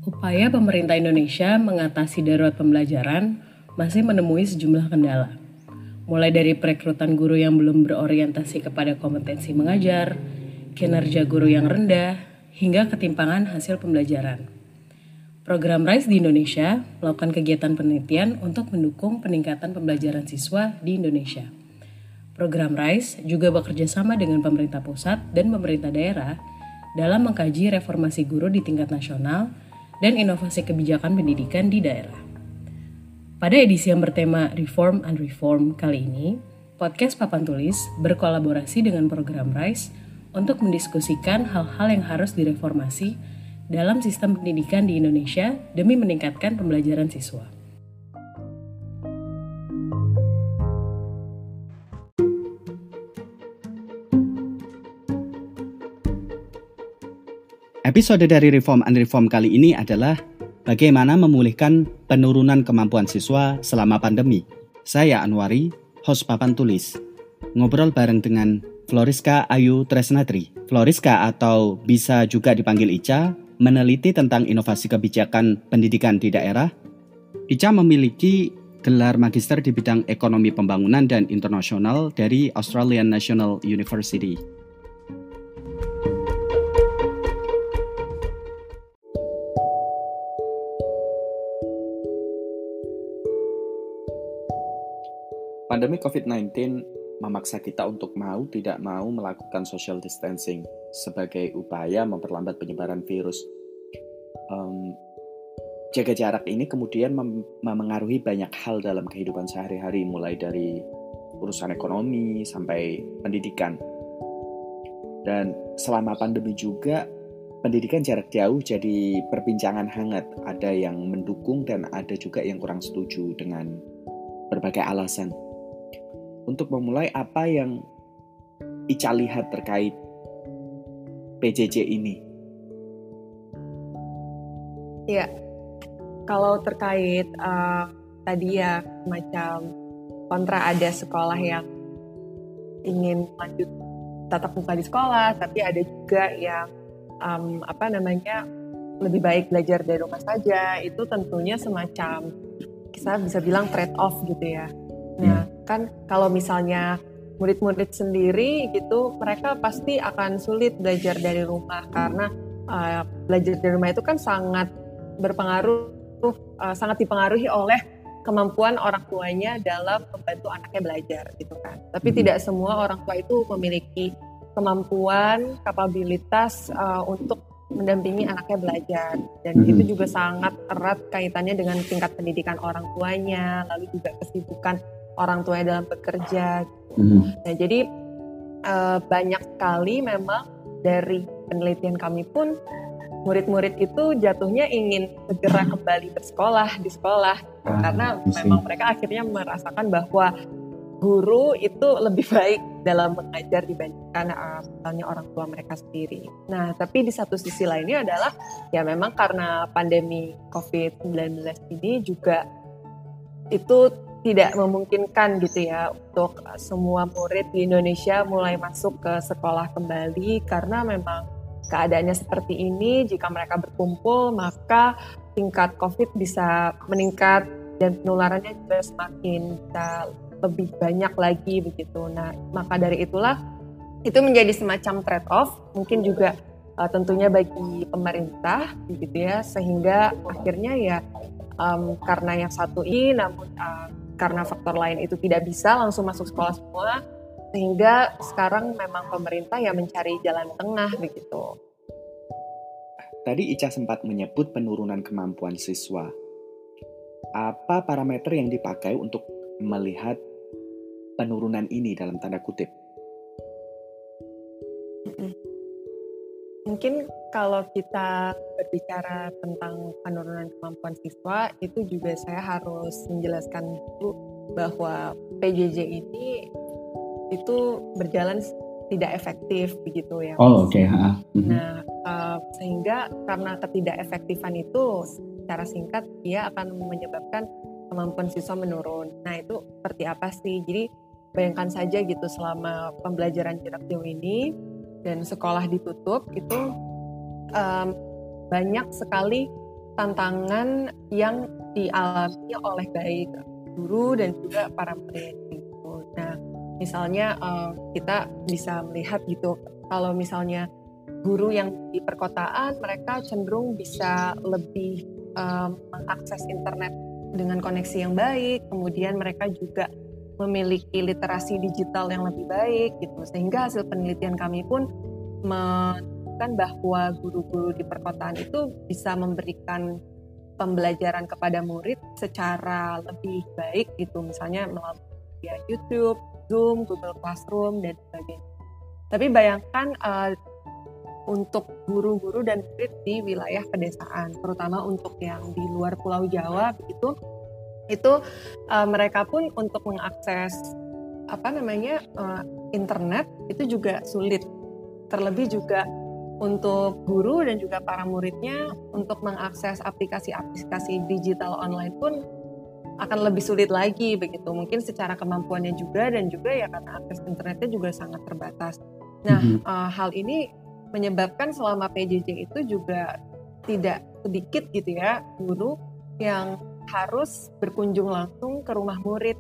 Upaya pemerintah Indonesia mengatasi darurat pembelajaran masih menemui sejumlah kendala. Mulai dari perekrutan guru yang belum berorientasi kepada kompetensi mengajar, kinerja guru yang rendah, hingga ketimpangan hasil pembelajaran. Program RISE di Indonesia melakukan kegiatan penelitian untuk mendukung peningkatan pembelajaran siswa di Indonesia. Program RISE juga bekerja sama dengan pemerintah pusat dan pemerintah daerah dalam mengkaji reformasi guru di tingkat nasional dan inovasi kebijakan pendidikan di daerah. Pada edisi yang bertema Reform and Reform kali ini, podcast Papan Tulis berkolaborasi dengan program RISE untuk mendiskusikan hal-hal yang harus direformasi dalam sistem pendidikan di Indonesia demi meningkatkan pembelajaran siswa. Episode dari Reform and Reform kali ini adalah bagaimana memulihkan penurunan kemampuan siswa selama pandemi. Saya Anwari, host Papan Tulis. Ngobrol bareng dengan Floriska Ayu Tresnatri. Floriska atau bisa juga dipanggil Ica, meneliti tentang inovasi kebijakan pendidikan di daerah. Ica memiliki gelar magister di bidang ekonomi pembangunan dan internasional dari Australian National University. Pandemi COVID-19 memaksa kita untuk mau tidak mau melakukan social distancing sebagai upaya memperlambat penyebaran virus. Jaga jarak ini kemudian memengaruhi banyak hal dalam kehidupan sehari-hari, mulai dari urusan ekonomi sampai pendidikan. Dan selama pandemi juga, pendidikan jarak jauh jadi perbincangan hangat. Ada yang mendukung dan ada juga yang kurang setuju dengan berbagai alasan. Untuk memulai, apa yang Ica lihat terkait PJJ ini? Ya, kalau terkait tadi ya macam kontra, ada sekolah yang ingin lanjut tatap muka di sekolah, tapi ada juga yang lebih baik belajar dari rumah saja. Itu tentunya semacam kita bisa bilang trade off gitu ya. Nah, kan kalau misalnya murid-murid sendiri gitu, mereka pasti akan sulit belajar dari rumah karena belajar dari rumah itu kan sangat berpengaruh, sangat dipengaruhi oleh kemampuan orang tuanya dalam membantu anaknya belajar gitu kan. Tapi tidak semua orang tua itu memiliki kemampuan, kapabilitas untuk mendampingi anaknya belajar, dan itu juga sangat erat kaitannya dengan tingkat pendidikan orang tuanya, lalu juga kesibukan orang tuanya dalam bekerja gitu. Nah, jadi banyak sekali memang dari penelitian kami pun murid-murid itu jatuhnya ingin segera kembali bersekolah di sekolah karena memang mereka akhirnya merasakan bahwa guru itu lebih baik dalam mengajar dibandingkan misalnya orang tua mereka sendiri. Nah, tapi di satu sisi lainnya adalah ya memang karena pandemi COVID-19 ini juga itu tidak memungkinkan gitu ya untuk semua murid di Indonesia mulai masuk ke sekolah kembali, karena memang keadaannya seperti ini. Jika mereka berkumpul, maka tingkat COVID bisa meningkat dan penularannya juga semakin bisa lebih banyak lagi begitu. Nah, maka dari itulah itu menjadi semacam trade off, mungkin juga tentunya bagi pemerintah begitu ya, sehingga akhirnya ya karena yang satu ini, namun karena faktor lain itu tidak bisa langsung masuk sekolah semua, sehingga sekarang memang pemerintah yang mencari jalan tengah begitu. Tadi Ica sempat menyebut penurunan kemampuan siswa. Apa parameter yang dipakai untuk melihat penurunan ini dalam tanda kutip? Mungkin kalau kita berbicara tentang penurunan kemampuan siswa, itu juga saya harus menjelaskan dulu bahwa PJJ ini itu berjalan tidak efektif begitu ya. Oh, oke. Nah, sehingga karena ketidakefektifan itu secara singkat dia akan menyebabkan kemampuan siswa menurun. Nah, itu seperti apa sih? Jadi bayangkan saja gitu, selama pembelajaran jarak jauh ini dan sekolah ditutup, itu banyak sekali tantangan yang dialami oleh baik guru dan juga para murid gitu. Nah, misalnya kita bisa melihat gitu, kalau misalnya guru yang di perkotaan mereka cenderung bisa lebih mengakses internet dengan koneksi yang baik, kemudian mereka juga memiliki literasi digital yang lebih baik gitu, sehingga hasil penelitian kami pun menunjukkan bahwa guru-guru di perkotaan itu bisa memberikan pembelajaran kepada murid secara lebih baik gitu, misalnya melalui YouTube, Zoom, Google Classroom dan sebagainya. Tapi bayangkan untuk guru-guru dan murid di wilayah pedesaan, terutama untuk yang di luar Pulau Jawa begitu, itu mereka pun untuk mengakses internet itu juga sulit. Terlebih juga untuk guru dan juga para muridnya untuk mengakses aplikasi-aplikasi digital online pun akan lebih sulit lagi begitu. Mungkin secara kemampuannya juga, dan juga ya karena akses internetnya juga sangat terbatas. Nah, hal ini menyebabkan selama PJJ itu juga tidak sedikit gitu ya guru yang harus berkunjung langsung ke rumah murid.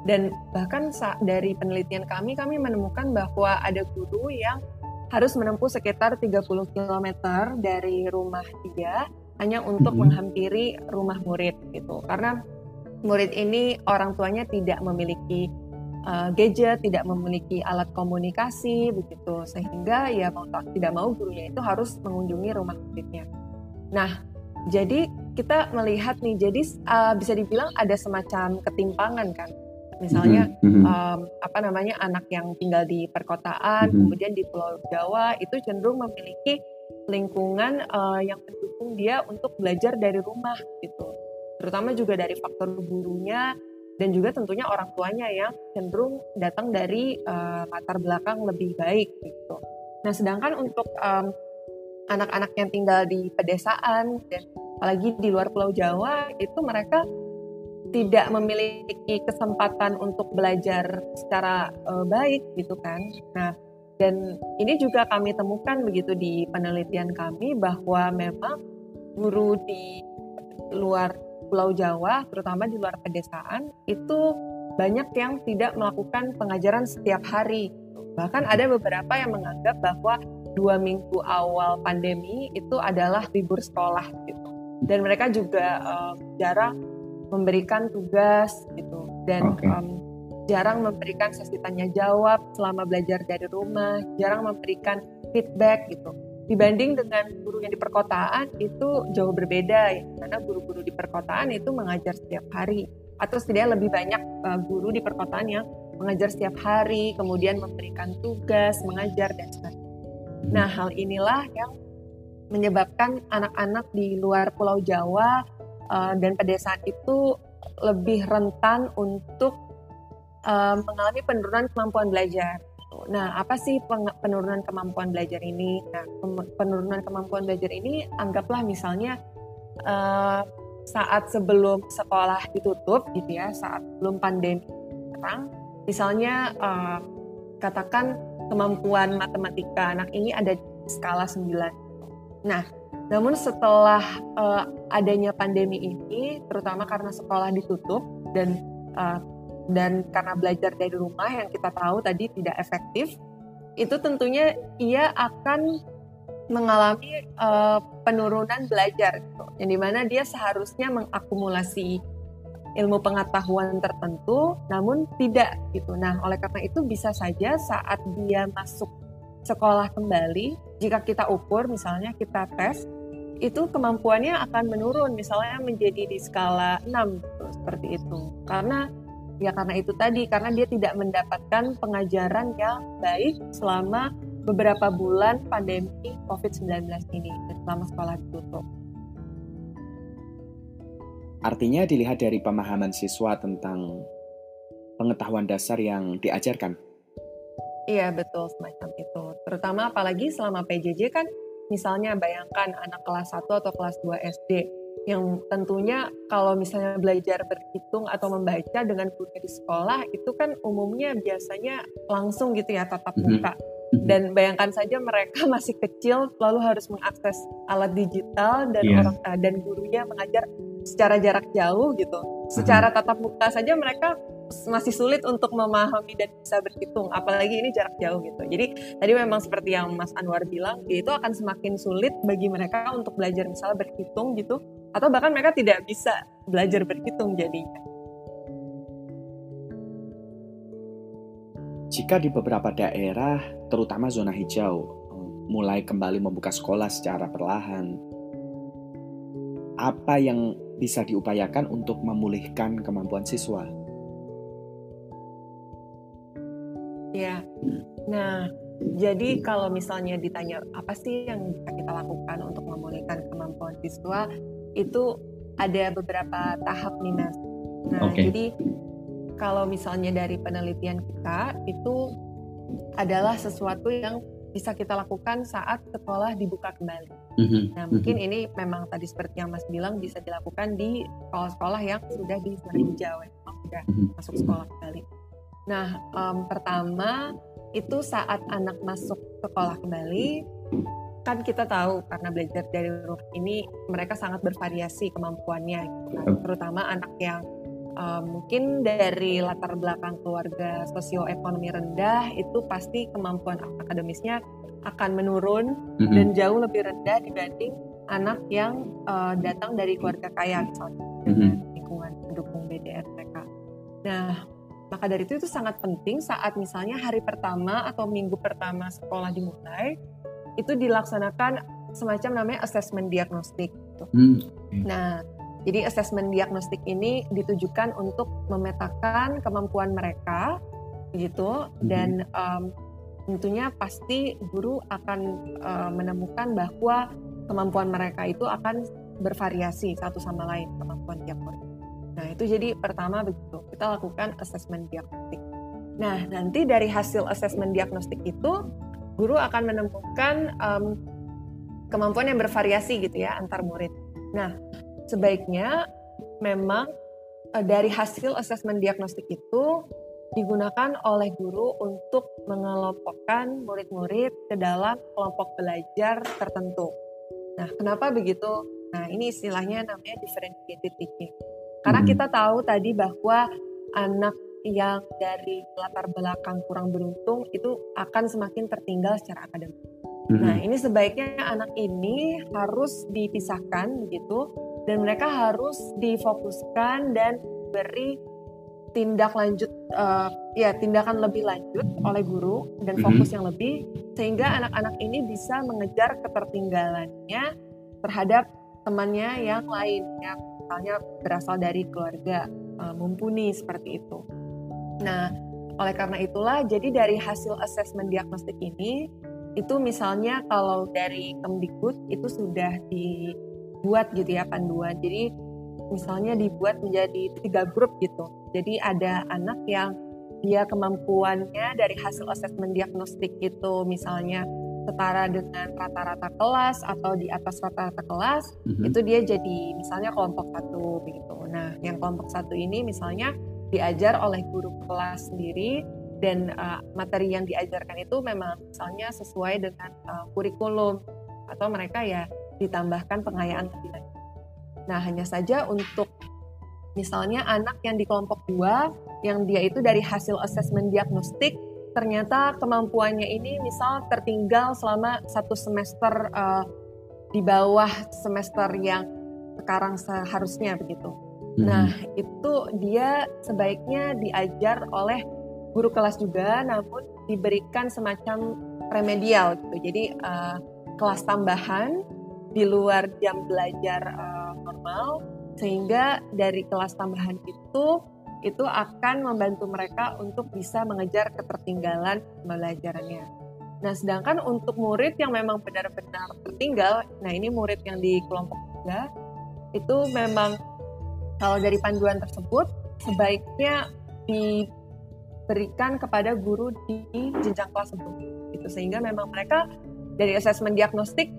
Dan bahkan dari penelitian kami menemukan bahwa ada guru yang harus menempuh sekitar 30 km dari rumah dia hanya untuk menghampiri rumah murid gitu. Karena murid ini orang tuanya tidak memiliki gadget, tidak memiliki alat komunikasi begitu, sehingga ya mau tidak mau gurunya itu harus mengunjungi rumah muridnya. Nah, jadi kita melihat nih, jadi bisa dibilang ada semacam ketimpangan kan. Misalnya anak yang tinggal di perkotaan, kemudian di Pulau Jawa itu cenderung memiliki lingkungan yang mendukung dia untuk belajar dari rumah gitu. Terutama juga dari faktor gurunya dan juga tentunya orang tuanya yang cenderung datang dari latar belakang lebih baik gitu. Nah, sedangkan untuk anak-anak yang tinggal di pedesaan dan apalagi di luar Pulau Jawa itu mereka tidak memiliki kesempatan untuk belajar secara baik gitu kan. Nah, dan ini juga kami temukan begitu di penelitian kami bahwa memang guru di luar Pulau Jawa, terutama di luar pedesaan, itu banyak yang tidak melakukan pengajaran setiap hari. Bahkan ada beberapa yang menganggap bahwa 2 minggu awal pandemi itu adalah libur sekolah gitu. Dan mereka juga jarang memberikan tugas gitu, dan jarang memberikan sesi tanya jawab selama belajar dari rumah, jarang memberikan feedback gitu. Dibanding dengan guru yang di perkotaan itu jauh berbeda ya, karena guru-guru di perkotaan itu mengajar setiap hari, atau setidaknya lebih banyak guru di perkotaan yang mengajar setiap hari, kemudian memberikan tugas, mengajar dan sebagainya. Nah, hal inilah yang menyebabkan anak-anak di luar Pulau Jawa dan pedesaan itu lebih rentan untuk mengalami penurunan kemampuan belajar. Nah, apa sih penurunan kemampuan belajar ini? Nah, penurunan kemampuan belajar ini anggaplah misalnya saat sebelum sekolah ditutup gitu ya, saat belum pandemi sekarang, misalnya katakan kemampuan matematika anak ini ada di skala 9. Nah, namun setelah adanya pandemi ini, terutama karena sekolah ditutup dan karena belajar dari rumah yang kita tahu tadi tidak efektif, itu tentunya ia akan mengalami penurunan belajar gitu, yang dimana dia seharusnya mengakumulasi ilmu pengetahuan tertentu, namun tidak gitu. Nah, oleh karena itu bisa saja saat dia masuk sekolah kembali, jika kita ukur misalnya kita tes, itu kemampuannya akan menurun misalnya menjadi di skala 6 gitu, seperti itu. Karena itu tadi, karena dia tidak mendapatkan pengajaran yang baik selama beberapa bulan pandemi COVID-19 ini, selama sekolah ditutup. Artinya dilihat dari pemahaman siswa tentang pengetahuan dasar yang diajarkan. Iya, betul, semacam itu. Terutama apalagi selama PJJ kan, misalnya bayangkan anak kelas 1 atau kelas 2 SD, yang tentunya kalau misalnya belajar berhitung atau membaca dengan guru di sekolah, itu kan umumnya biasanya langsung gitu ya, tatap muka. Dan bayangkan saja mereka masih kecil lalu harus mengakses alat digital dan dan gurunya mengajar secara jarak jauh gitu. Secara tatap muka saja mereka masih sulit untuk memahami dan bisa berhitung, apalagi ini jarak jauh gitu. Jadi tadi memang seperti yang Mas Anwar bilang, itu akan semakin sulit bagi mereka untuk belajar misalnya berhitung gitu, atau bahkan mereka tidak bisa belajar berhitung jadinya. Jika di beberapa daerah, terutama zona hijau, mulai kembali membuka sekolah secara perlahan, apa yang bisa diupayakan untuk memulihkan kemampuan siswa? Ya, nah jadi kalau misalnya ditanya apa sih yang bisa kita lakukan untuk memulihkan kemampuan siswa, itu ada beberapa tahap nih Mas. Nah, jadi kalau misalnya dari penelitian kita, itu adalah sesuatu yang bisa kita lakukan saat sekolah dibuka kembali. Nah, mungkin ini memang tadi seperti yang Mas bilang bisa dilakukan di sekolah-sekolah yang sudah di zona hijau, yang sudah masuk sekolah kembali. Nah, pertama itu saat anak masuk sekolah kembali, kan kita tahu karena belajar dari rumah ini mereka sangat bervariasi kemampuannya, gitu kan. Terutama anak yang mungkin dari latar belakang keluarga sosioekonomi rendah, itu pasti kemampuan akademisnya akan menurun dan jauh lebih rendah dibanding anak yang datang dari keluarga kaya misalnya dengan lingkungan pendukung BDR mereka. Nah, maka dari itu sangat penting saat misalnya hari pertama atau minggu pertama sekolah dimulai, itu dilaksanakan semacam namanya assessment diagnostik. Nah, jadi asesmen diagnostik ini ditujukan untuk memetakan kemampuan mereka, gitu. Dan tentunya pasti guru akan menemukan bahwa kemampuan mereka itu akan bervariasi satu sama lain kemampuan tiap murid. Nah, itu jadi pertama begitu, kita lakukan asesmen diagnostik. Nah, nanti dari hasil asesmen diagnostik itu, guru akan menemukan kemampuan yang bervariasi gitu ya antar murid. Nah, sebaiknya memang dari hasil asesmen diagnostik itu digunakan oleh guru untuk mengelompokkan murid-murid ke dalam kelompok belajar tertentu. Nah, kenapa begitu? Nah, ini istilahnya namanya differentiated teaching. Karena kita tahu tadi bahwa anak yang dari latar belakang kurang beruntung itu akan semakin tertinggal secara akademik. Nah, ini sebaiknya anak ini harus dipisahkan begitu, dan mereka harus difokuskan dan beri tindakan lebih lanjut oleh guru dan fokus yang lebih, sehingga anak-anak ini bisa mengejar ketertinggalannya terhadap temannya yang lain yang misalnya berasal dari keluarga mumpuni seperti itu. Nah, oleh karena itulah jadi dari hasil asesmen diagnostik ini, itu misalnya kalau dari Kemdikbud itu sudah dibuat gitu ya panduan. Jadi misalnya dibuat menjadi 3 grup gitu. Jadi ada anak yang dia kemampuannya dari hasil asesmen diagnostik itu misalnya setara dengan rata-rata kelas atau di atas rata-rata kelas, itu dia jadi misalnya kelompok 1 begitu. Nah, yang kelompok 1 ini misalnya diajar oleh guru kelas sendiri, dan materi yang diajarkan itu memang misalnya sesuai dengan kurikulum, atau mereka ya ditambahkan pengayaan lebih lanjut. Nah, hanya saja untuk misalnya anak yang di kelompok 2 yang dia itu dari hasil asesmen diagnostik ternyata kemampuannya ini misal tertinggal selama 1 semester di bawah semester yang sekarang seharusnya begitu. Nah, itu dia sebaiknya diajar oleh guru kelas juga, namun diberikan semacam remedial gitu. Jadi kelas tambahan di luar jam belajar normal, sehingga dari kelas tambahan itu akan membantu mereka untuk bisa mengejar ketertinggalan pembelajarannya. Nah, sedangkan untuk murid yang memang benar-benar tertinggal, nah ini murid yang di kelompok 3, itu memang kalau dari panduan tersebut sebaiknya diberikan kepada guru di jenjang kelas sebelumnya, gitu. Sehingga memang mereka dari asesmen diagnostik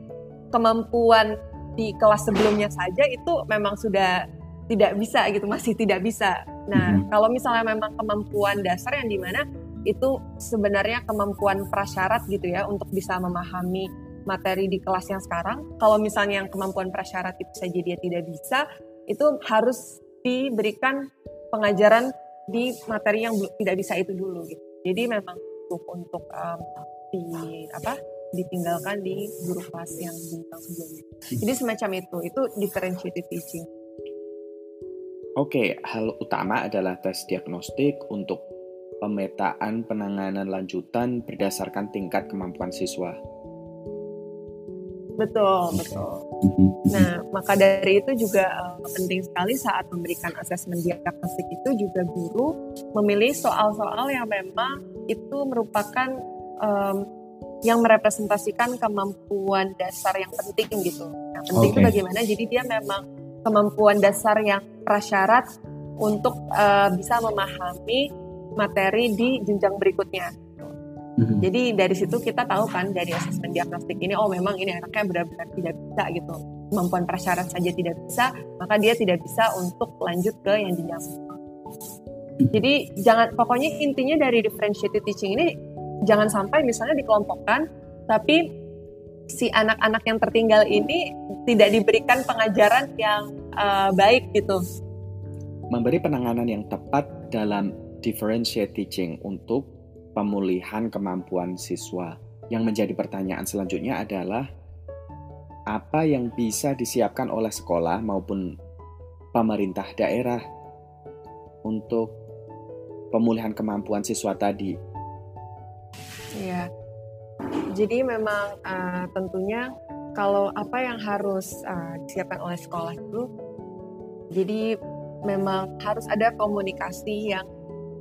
kemampuan di kelas sebelumnya saja itu memang sudah tidak bisa gitu, masih tidak bisa. Nah, kalau misalnya memang kemampuan dasar yang dimana itu sebenarnya kemampuan prasyarat gitu ya untuk bisa memahami materi di kelas yang sekarang. Kalau misalnya yang kemampuan prasyarat itu saja dia tidak bisa, itu harus diberikan pengajaran di materi yang tidak bisa itu dulu gitu. Jadi memang untuk ditinggalkan di guru kelas yang bintang sebelumnya. Jadi semacam itu differentiated teaching. Oke, hal utama adalah tes diagnostik untuk pemetaan penanganan lanjutan berdasarkan tingkat kemampuan siswa. Betul. Nah, maka dari itu juga penting sekali saat memberikan asesmen diagnostik itu juga guru memilih soal-soal yang memang itu merupakan yang merepresentasikan kemampuan dasar yang penting gitu. Nah, penting itu bagaimana? Jadi dia memang kemampuan dasar yang prasyarat untuk bisa memahami materi di jenjang berikutnya. Jadi dari situ kita tahu kan dari asesmen diagnostik ini, memang ini anaknya benar-benar tidak bisa gitu. Kemampuan prasyarat saja tidak bisa, maka dia tidak bisa untuk lanjut ke yang jenjang. Jadi pokoknya intinya dari differentiated teaching ini jangan sampai misalnya dikelompokkan, tapi si anak-anak yang tertinggal ini tidak diberikan pengajaran yang baik gitu. Memberi penanganan yang tepat dalam differentiated teaching untuk pemulihan kemampuan siswa. Yang menjadi pertanyaan selanjutnya adalah apa yang bisa disiapkan oleh sekolah maupun pemerintah daerah untuk pemulihan kemampuan siswa tadi? Iya. Jadi memang tentunya kalau apa yang harus disiapkan oleh sekolah itu, jadi memang harus ada komunikasi yang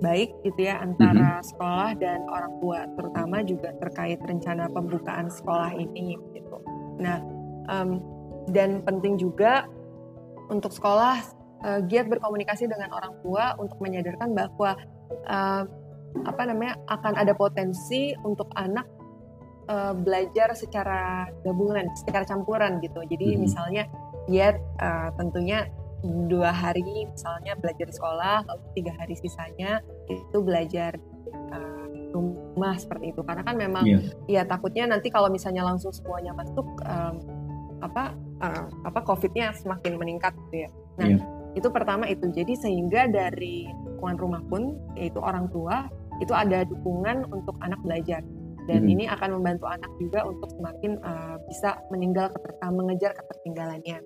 baik gitu ya antara sekolah dan orang tua, terutama juga terkait rencana pembukaan sekolah ini gitu. Nah, dan penting juga untuk sekolah giat berkomunikasi dengan orang tua untuk menyadarkan bahwa akan ada potensi untuk anak belajar secara gabungan, secara campuran gitu. Jadi misalnya giat tentunya 2 hari misalnya belajar di sekolah, lalu 3 hari sisanya itu belajar rumah seperti itu. Karena kan memang ya takutnya nanti kalau misalnya langsung semuanya masuk COVID-nya semakin meningkat gitu ya. Nah, itu pertama itu. Jadi sehingga dari lingkungan rumah pun yaitu orang tua itu ada dukungan untuk anak belajar. Dan ini akan membantu anak juga untuk semakin bisa mengejar ketertinggalannya.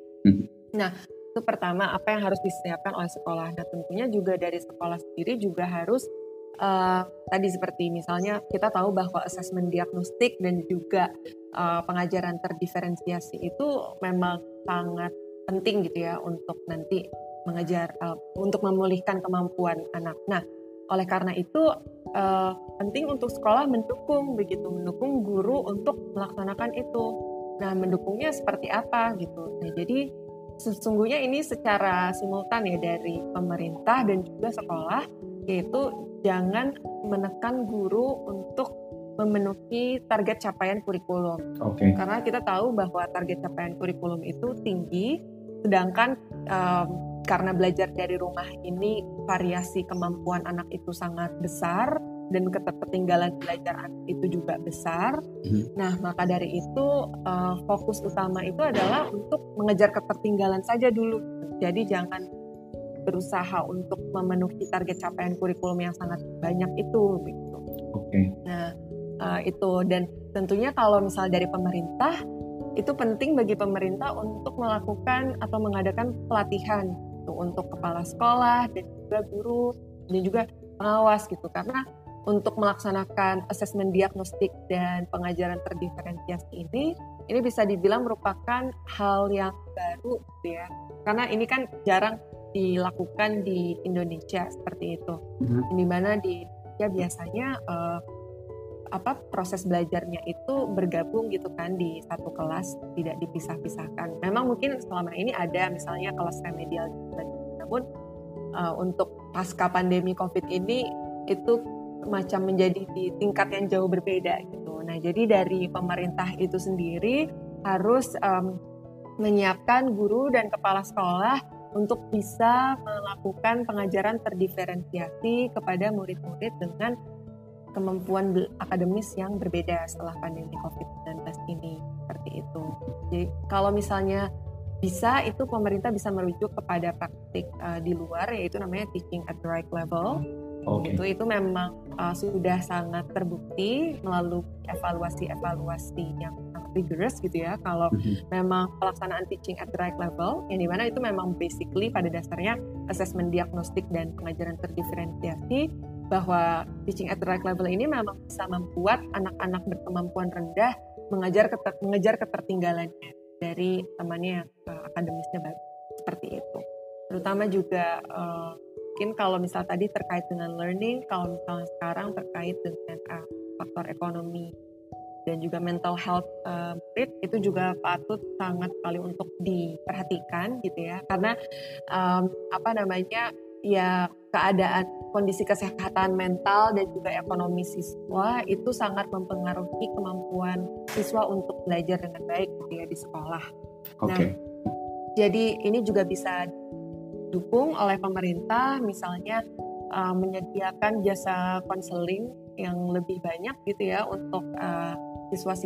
Nah, itu pertama apa yang harus disiapkan oleh sekolah. Nah, tentunya juga dari sekolah sendiri juga harus tadi seperti misalnya kita tahu bahwa asesmen diagnostik dan juga pengajaran terdiferensiasi itu memang sangat penting gitu ya untuk nanti mengejar untuk memulihkan kemampuan anak. Nah, oleh karena itu penting untuk sekolah mendukung guru untuk melaksanakan itu. Nah, mendukungnya seperti apa gitu. Nah, jadi sesungguhnya ini secara simultan ya dari pemerintah dan juga sekolah, yaitu jangan menekan guru untuk memenuhi target capaian kurikulum. Karena kita tahu bahwa target capaian kurikulum itu tinggi, sedangkan karena belajar dari rumah ini variasi kemampuan anak itu sangat besar dan ketertinggalan belajar anak itu juga besar. Nah, maka dari itu fokus utama itu adalah untuk mengejar ketertinggalan saja dulu. Jadi jangan berusaha untuk memenuhi target capaian kurikulum yang sangat banyak itu. Gitu. Nah, itu dan tentunya kalau misalnya dari pemerintah itu penting bagi pemerintah untuk melakukan atau mengadakan pelatihan untuk kepala sekolah dan juga guru dan juga pengawas gitu, karena untuk melaksanakan asesmen diagnostik dan pengajaran terdiferensiasi ini bisa dibilang merupakan hal yang baru gitu ya, karena ini kan jarang dilakukan di Indonesia seperti itu. Di mana di Indonesia biasanya proses belajarnya itu bergabung gitu kan di satu kelas, tidak dipisah-pisahkan. Memang mungkin selama ini ada misalnya kelas remedial, namun untuk pasca pandemi COVID ini itu macam menjadi di tingkat yang jauh berbeda gitu. Nah, jadi dari pemerintah itu sendiri harus menyiapkan guru dan kepala sekolah untuk bisa melakukan pengajaran terdiferensiasi kepada murid-murid dengan kemampuan akademis yang berbeda setelah pandemi COVID-19 ini, seperti itu. Jadi kalau misalnya bisa, itu pemerintah bisa merujuk kepada praktik di luar, yaitu namanya teaching at the right level. Itu memang sudah sangat terbukti melalui evaluasi yang sangat rigorous gitu ya. Kalau memang pelaksanaan teaching at the right level, yang dimana itu memang basically pada dasarnya asesmen diagnostik dan pengajaran terdiferensiasi, bahwa teaching at the right level ini memang bisa membuat anak-anak berkemampuan rendah mengejar ketertinggalannya dari temannya yang akademisnya bagus, seperti itu. Terutama juga mungkin kalau misal tadi terkait dengan learning, kalau misalnya sekarang terkait dengan faktor ekonomi dan juga mental health murid, itu juga patut sangat sekali untuk diperhatikan gitu ya, karena ya keadaan kondisi kesehatan mental dan juga ekonomi siswa itu sangat mempengaruhi kemampuan siswa untuk belajar dengan baik gitu ya di sekolah. Nah, jadi ini juga bisa didukung oleh pemerintah, misalnya menyediakan jasa konseling yang lebih banyak gitu ya untuk siswa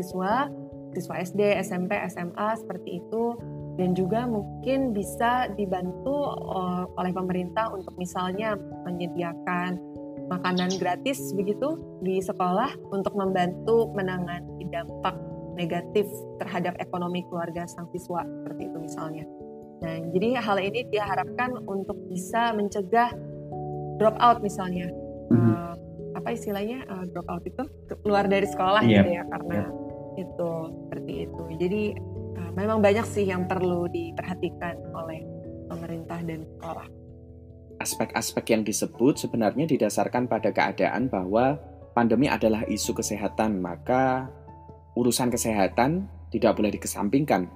SD, SMP, SMA seperti itu. Dan juga mungkin bisa dibantu oleh pemerintah untuk misalnya menyediakan makanan gratis begitu di sekolah untuk membantu menangani dampak negatif terhadap ekonomi keluarga sang siswa, seperti itu misalnya. Nah, jadi hal ini diharapkan untuk bisa mencegah drop out misalnya. Apa istilahnya drop out itu? Keluar dari sekolah gitu ya, karena itu seperti itu. Jadi memang banyak sih yang perlu diperhatikan oleh pemerintah dan sekolah. Aspek-aspek yang disebut sebenarnya didasarkan pada keadaan bahwa pandemi adalah isu kesehatan, maka urusan kesehatan tidak boleh dikesampingkan.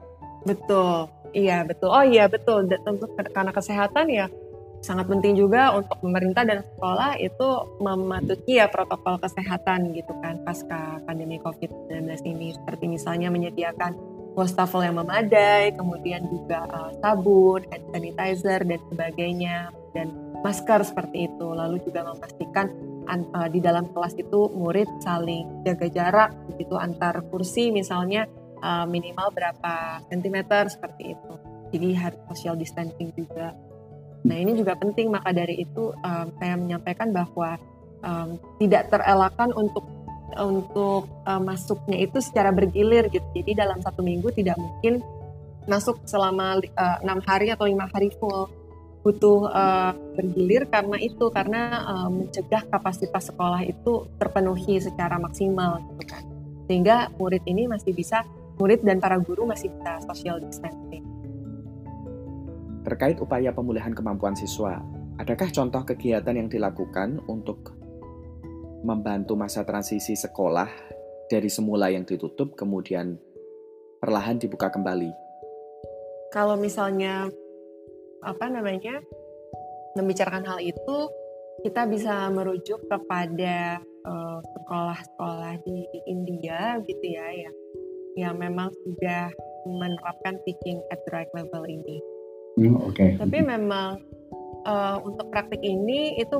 Betul, iya betul. Oh iya betul, tentu karena kesehatan ya sangat penting juga untuk pemerintah dan sekolah itu mematuhi ya protokol kesehatan gitu kan pasca pandemi COVID-19 ini, seperti misalnya menyediakan wastafel yang memadai, kemudian juga sabun, hand sanitizer dan sebagainya, dan masker seperti itu. Lalu juga memastikan di dalam kelas itu murid saling jaga jarak begitu antar kursi misalnya minimal berapa sentimeter seperti itu. Jadi harus social distancing juga. Nah ini juga penting, maka dari itu saya menyampaikan bahwa tidak terelakkan untuk masuknya itu secara bergilir gitu. Jadi dalam 1 minggu tidak mungkin masuk selama 6 hari atau 5 hari full. Butuh bergilir karena mencegah kapasitas sekolah itu terpenuhi secara maksimal gitu kan. Sehingga murid dan para guru masih bisa social distancing. Terkait upaya pemulihan kemampuan siswa, adakah contoh kegiatan yang dilakukan untuk membantu masa transisi sekolah dari semula yang ditutup kemudian perlahan dibuka kembali? Kalau misalnya membicarakan hal itu, kita bisa merujuk kepada sekolah-sekolah di India gitu ya, yang memang sudah menerapkan teaching at the right level ini. Tapi memang untuk praktik ini itu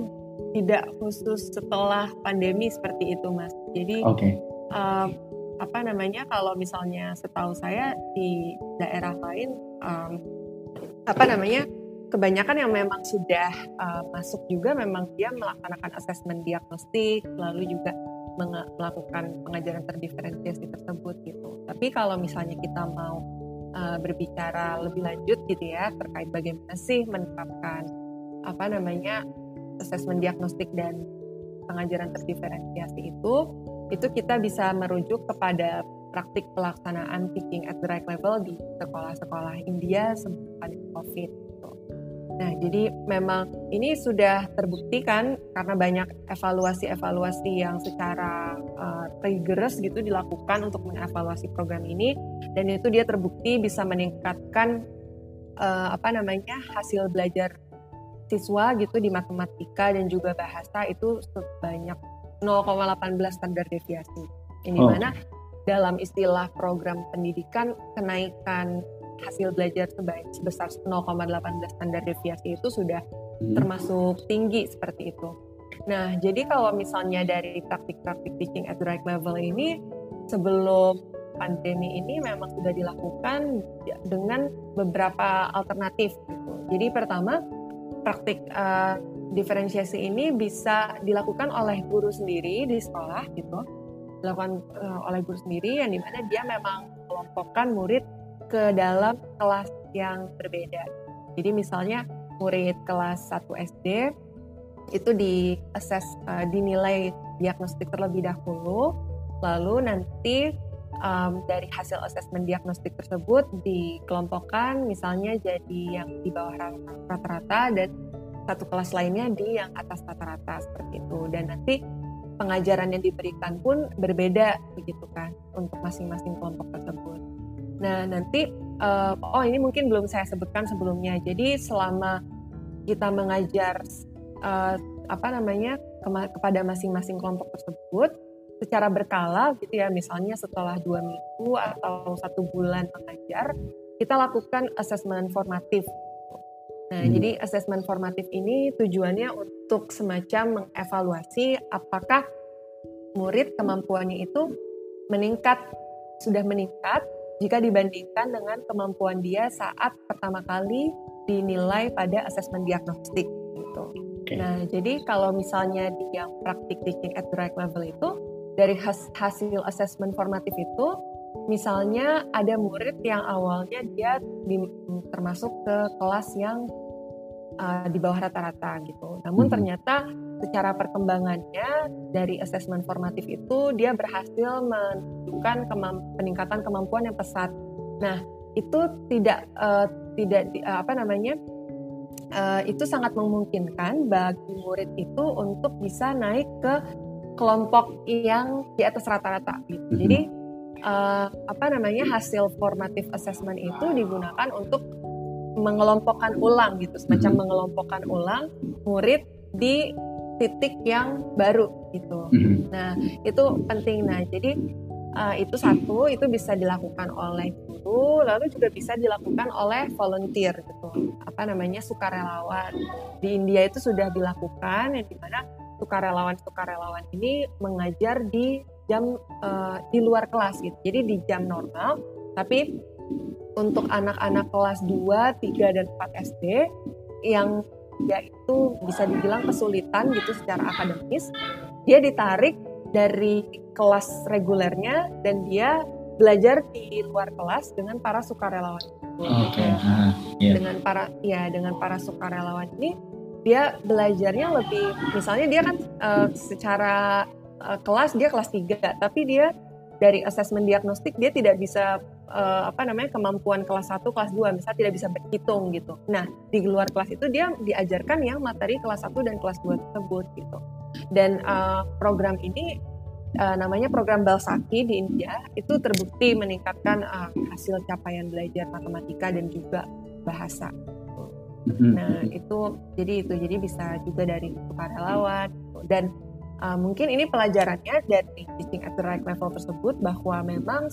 tidak khusus setelah pandemi seperti itu, Mas. Jadi kalau misalnya setahu saya di daerah lain kebanyakan yang memang sudah masuk juga memang dia melaksanakan asesmen diagnostik, lalu juga melakukan pengajaran terdiferensiasi tersebut gitu. Tapi kalau misalnya kita mau berbicara lebih lanjut gitu ya terkait bagaimana sih menerapkan asesmen diagnostik dan pengajaran terdiferensiasi itu kita bisa merujuk kepada praktik pelaksanaan teaching at the right level di sekolah-sekolah India sebelum pandemi COVID. Nah, jadi memang ini sudah terbukti kan karena banyak evaluasi yang secara rigorous gitu dilakukan untuk mengevaluasi program ini, dan itu dia terbukti bisa meningkatkan hasil belajar siswa gitu di matematika dan juga bahasa itu sebanyak 0,18 standar deviasi. Ini mana dalam istilah program pendidikan kenaikan hasil belajar sebesar 0,18 standar deviasi itu sudah termasuk tinggi seperti itu. Nah, jadi kalau misalnya dari praktik-praktik teaching at the right level ini, sebelum pandemi ini memang sudah dilakukan dengan beberapa alternatif gitu. Jadi pertama, praktik diferensiasi ini bisa dilakukan oleh guru sendiri di sekolah gitu. Dilakukan oleh guru sendiri yang dimana dia memang mengelompokkan murid ke dalam kelas yang berbeda. Jadi misalnya murid kelas 1 SD itu dinilai diagnostik terlebih dahulu, lalu nanti dari hasil asesmen diagnostik tersebut dikelompokkan misalnya jadi yang di bawah rata-rata dan satu kelas lainnya di yang atas rata-rata seperti itu, dan nanti pengajaran yang diberikan pun berbeda begitu kan untuk masing-masing kelompok tersebut. Nah nanti ini mungkin belum saya sebutkan sebelumnya. Jadi selama kita mengajar kepada masing-masing kelompok tersebut secara berkala gitu ya, misalnya setelah 2 minggu atau 1 bulan mengajar, kita lakukan asesmen formatif. Nah, jadi asesmen formatif ini tujuannya untuk semacam mengevaluasi apakah murid kemampuannya itu sudah meningkat jika dibandingkan dengan kemampuan dia saat pertama kali dinilai pada asesmen diagnostik gitu. Okay. Nah, jadi kalau misalnya di yang praktik teaching at the right level itu, dari hasil asesmen formatif itu, misalnya ada murid yang awalnya dia termasuk ke kelas yang di bawah rata-rata gitu. Namun ternyata secara perkembangannya dari asesmen formatif itu dia berhasil menunjukkan peningkatan kemampuan yang pesat. Nah, itu itu sangat memungkinkan bagi murid itu untuk bisa naik ke kelompok yang di atas rata-rata gitu. Jadi hasil formative assessment itu digunakan untuk mengelompokkan ulang gitu, semacam mengelompokkan ulang murid di titik yang baru gitu. Nah, itu penting. Nah, jadi itu satu, itu bisa dilakukan oleh guru, lalu juga bisa dilakukan oleh volunteer gitu. Sukarelawan. Di India itu sudah dilakukan, yang dimana sukarelawan ini mengajar di jam di luar kelas gitu. Jadi di jam normal, tapi untuk anak-anak kelas 2, 3, dan 4 SD yang yaitu bisa dibilang kesulitan gitu secara akademis, dia ditarik dari kelas regulernya dan dia belajar di luar kelas dengan para sukarelawan. Dengan para sukarelawan ini dia belajarnya lebih, misalnya dia kan secara kelas dia kelas 3, tapi dia dari asesmen diagnostik dia tidak bisa kemampuan kelas 1, kelas 2 misalnya tidak bisa berhitung gitu. Nah, di luar kelas itu dia diajarkan yang materi kelas 1 dan kelas 2 tersebut gitu. Dan program ini namanya program Balsaki di India, itu terbukti meningkatkan hasil capaian belajar matematika dan juga bahasa. Nah, jadi bisa juga dari sukarelawan dan mungkin ini pelajarannya dari teaching at the right level tersebut, bahwa memang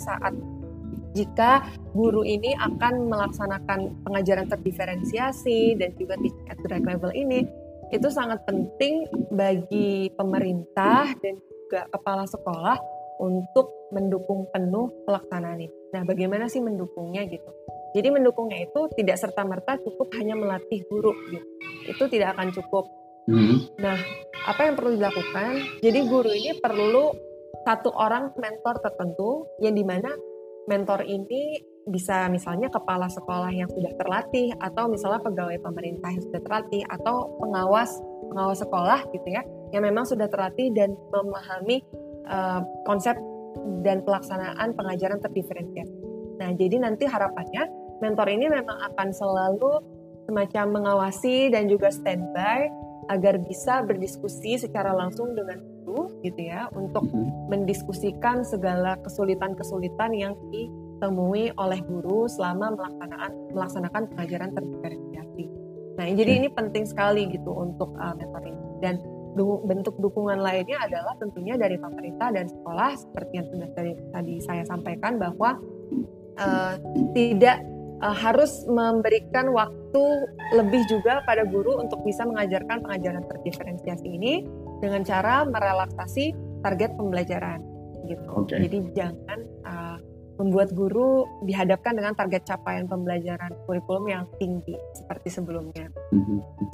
jika guru ini akan melaksanakan pengajaran terdiferensiasi dan juga teaching at the right level ini, itu sangat penting bagi pemerintah dan juga kepala sekolah untuk mendukung penuh pelaksanaan ini. Nah, bagaimana sih mendukungnya gitu? Jadi mendukungnya itu tidak serta-merta cukup hanya melatih guru gitu. Itu tidak akan cukup. Nah, apa yang perlu dilakukan? Jadi guru ini perlu satu orang mentor tertentu, yang dimana mentor ini bisa misalnya kepala sekolah yang sudah terlatih, atau misalnya pegawai pemerintah yang sudah terlatih, atau pengawas sekolah gitu ya, yang memang sudah terlatih dan memahami konsep dan pelaksanaan pengajaran terdiferensiasi. Nah, jadi nanti harapannya mentor ini memang akan selalu semacam mengawasi dan juga standby agar bisa berdiskusi secara langsung dengan guru gitu ya, untuk mendiskusikan segala kesulitan-kesulitan yang ditemui oleh guru selama melaksanakan pengajaran terdiferensiasi. Nah, jadi ini penting sekali gitu untuk mentor ini. Dan bentuk dukungan lainnya adalah tentunya dari pemerintah dan sekolah, seperti yang sudah tadi saya sampaikan, bahwa tidak harus memberikan waktu lebih juga pada guru untuk bisa mengajarkan pengajaran terdiferensiasi ini, dengan cara merelaksasi target pembelajaran gitu. Oke. Jadi jangan membuat guru dihadapkan dengan target capaian pembelajaran kurikulum yang tinggi seperti sebelumnya.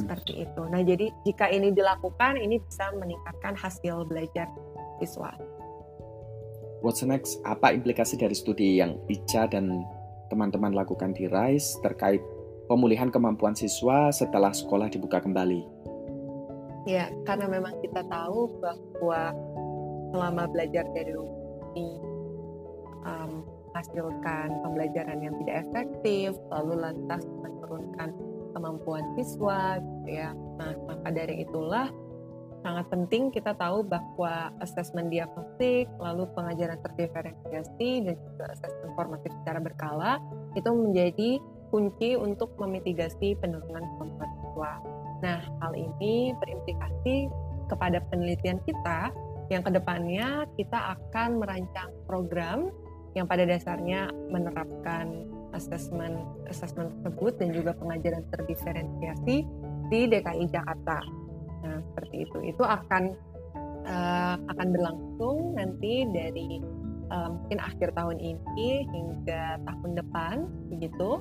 Seperti itu. Nah, jadi jika ini dilakukan, ini bisa meningkatkan hasil belajar siswa. What's next? Apa implikasi dari studi yang Ica dan teman-teman lakukan di RISE terkait pemulihan kemampuan siswa setelah sekolah dibuka kembali? Ya, karena memang kita tahu bahwa selama belajar dari rumah ini menghasilkan pembelajaran yang tidak efektif, lalu lantas menurunkan kemampuan siswa, gitu ya. Nah, maka dari itulah sangat penting kita tahu bahwa asesmen diagnostik, lalu pengajaran terdiferensiasi, dan juga asesmen formatif secara berkala itu menjadi kunci untuk memitigasi penurunan kemampuan siswa. Nah, hal ini berimplikasi kepada penelitian kita yang kedepannya kita akan merancang program yang pada dasarnya menerapkan asesmen tersebut dan juga pengajaran terdiferensiasi di DKI Jakarta. Nah, seperti itu. Itu akan berlangsung nanti dari mungkin akhir tahun ini hingga tahun depan, begitu.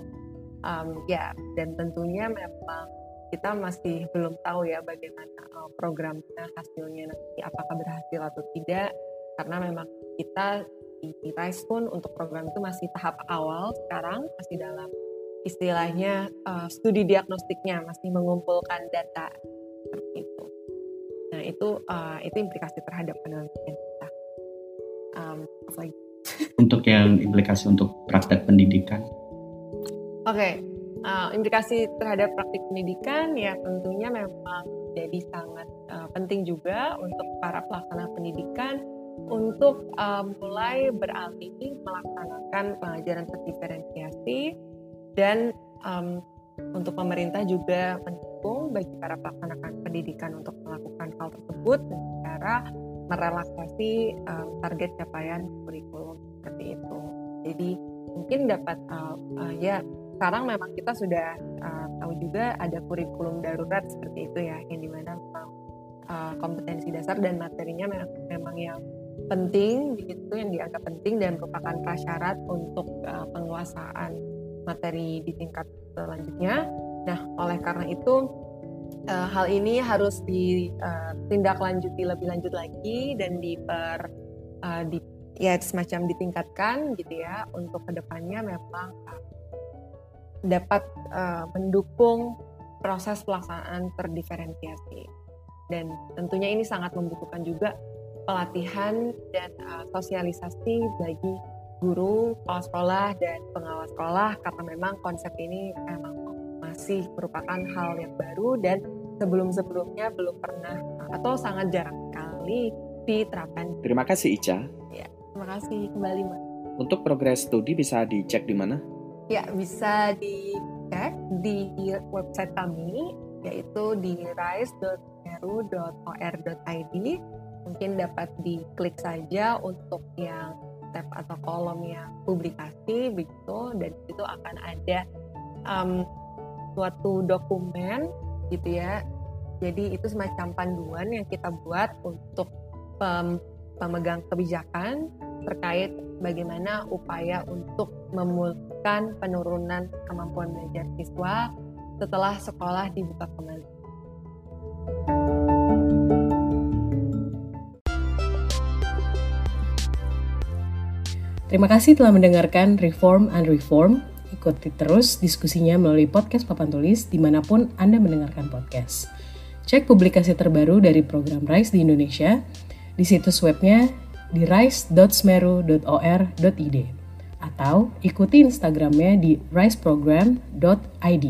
Ya, dan tentunya memang kita masih belum tahu ya bagaimana programnya, hasilnya nanti apakah berhasil atau tidak, karena memang kita di RISE pun untuk program itu masih tahap awal sekarang, masih dalam istilahnya studi diagnostiknya, masih mengumpulkan data seperti itu. Nah, itu implikasi terhadap penelitian kita. Apa lagi? Untuk yang implikasi untuk praktek pendidikan. Oke. Implikasi terhadap praktik pendidikan ya tentunya memang jadi sangat penting juga untuk para pelaksana pendidikan untuk mulai beralih melaksanakan pengajaran terdiferensiasi, dan untuk pemerintah juga mendukung bagi para pelaksana pendidikan untuk melakukan hal tersebut dengan cara merelaksasi target capaian kurikulum seperti itu. Jadi mungkin dapat ya sekarang memang kita sudah tahu juga ada kurikulum darurat seperti itu ya, yang dimana memang kompetensi dasar dan materinya memang yang penting begitu, yang dianggap penting dan merupakan prasyarat untuk penguasaan materi di tingkat selanjutnya. Nah, oleh karena itu hal ini harus ditindaklanjuti lebih lanjut lagi dan semacam ditingkatkan gitu ya, untuk kedepannya memang dapat mendukung proses pelaksanaan terdiferensiasi. Dan tentunya ini sangat membutuhkan juga pelatihan dan sosialisasi bagi guru, kepala sekolah, dan pengawas sekolah, karena memang konsep ini memang masih merupakan hal yang baru dan sebelum-sebelumnya belum pernah atau sangat jarang sekali diterapkan. Terima kasih Ica. Ya, terima kasih kembali Mas. Untuk progres studi bisa dicek di mana? Ya, bisa dicek di website kami, yaitu di rise.smeru.or.id. Mungkin dapat diklik saja untuk yang tab atau kolom yang publikasi begitu, dan itu akan ada suatu dokumen gitu ya. Jadi itu semacam panduan yang kita buat untuk pemegang kebijakan terkait bagaimana upaya untuk memulihkan penurunan kemampuan belajar siswa setelah sekolah dibuka kembali. Terima kasih telah mendengarkan Reform and Reform. Ikuti terus diskusinya melalui podcast Papan Tulis dimanapun Anda mendengarkan podcast. Cek publikasi terbaru dari program RISE di Indonesia di situs webnya di rise.smeru.or.id atau ikuti Instagramnya di riseprogram.id.